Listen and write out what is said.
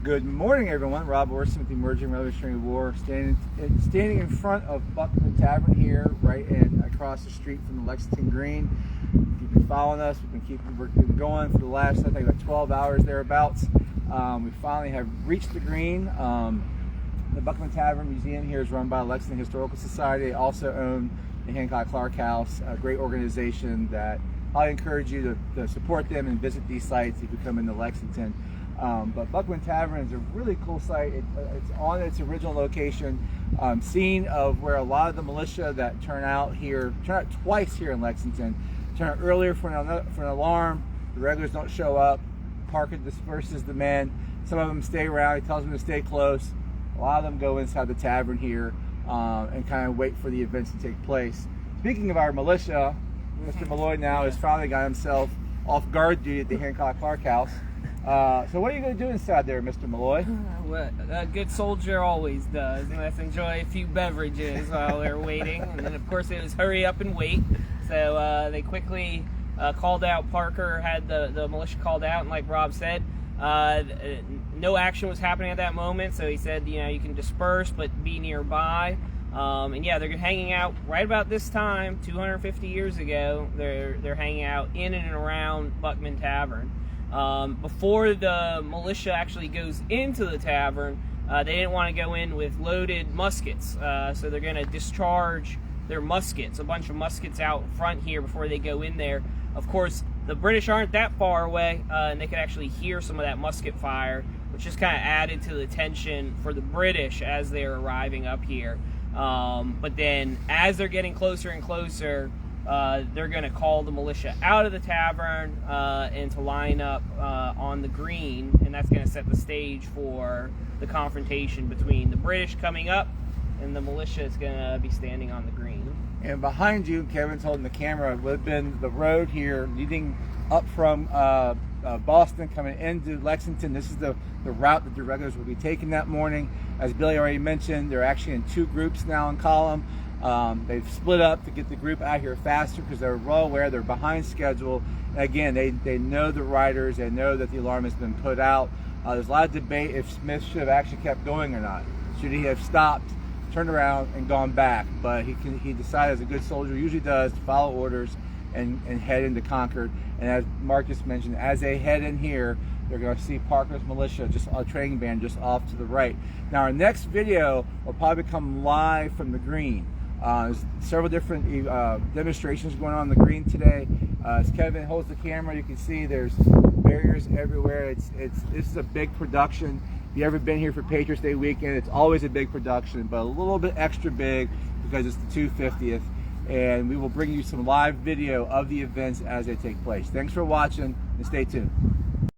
Good morning, everyone. Rob Orson with the Emerging Revolutionary War, standing in front of Buckman Tavern here, right and across the street from the Lexington Green. If you've been following us, we've been going for the last, I think, about 12 hours thereabouts. We finally have reached the green. The Buckman Tavern Museum here is run by the Lexington Historical Society. They also own the Hancock Clark House, a great organization that I encourage you to support them and visit these sites if you come into Lexington. But Buckman Tavern is a really cool site. It's on its original location, scene of where a lot of the militia that turn out twice here in Lexington. Turn out earlier for an alarm. The regulars don't show up. Parker disperses the men. Some of them stay around. He tells them to stay close. A lot of them go inside the tavern here and kind of wait for the events to take place. Speaking of our militia, Mr. Malloy now has finally got himself off guard duty at the Hancock Clark House. So what are you going to do inside there, Mr. Malloy? What a good soldier always does, and let's enjoy a few beverages while they're waiting. And then, of course, it was hurry up and wait. So they quickly called out. Parker had the militia called out, and like Rob said, no action was happening at that moment. So he said, you can disperse, but be nearby. And yeah, they're hanging out right about this time, 250 years ago. They're hanging out in and around Buckman Tavern. Before the militia actually goes into the tavern, they didn't want to go in with loaded muskets, so they're going to discharge their muskets, a bunch of muskets out front here before they go in there. Of course, the British aren't that far away, and they could actually hear some of that musket fire, which just kind of added to the tension for the British as they're arriving up here. But then, as they're getting closer and closer, they're going to call the militia out of the tavern and to line up on the green, and that's going to set the stage for the confrontation between the British coming up and the militia is going to be standing on the green. And behind you, Kevin's holding the camera, would have been the road here leading up from Boston coming into Lexington. This is the route that the regulars will be taking that morning. As Billy already mentioned, they're actually in two groups now in column. They've split up to get the group out here faster because they're well aware they're behind schedule. And again, they know the riders, they know that the alarm has been put out. There's a lot of debate if Smith should have actually kept going or not. Should he have stopped, turned around, and gone back? But he decided, as a good soldier usually does, to follow orders and head into Concord. And as Mark just mentioned, as they head in here, they're going to see Parker's militia, just a training band just off to the right. Now our next video will probably come live from the green. There's several different demonstrations going on the green today. As Kevin holds the camera, you can see there's barriers everywhere. This is a big production. If you've ever been here for Patriots Day weekend, it's always a big production, but a little bit extra big because it's the 250th. And we will bring you some live video of the events as they take place. Thanks for watching, and stay tuned.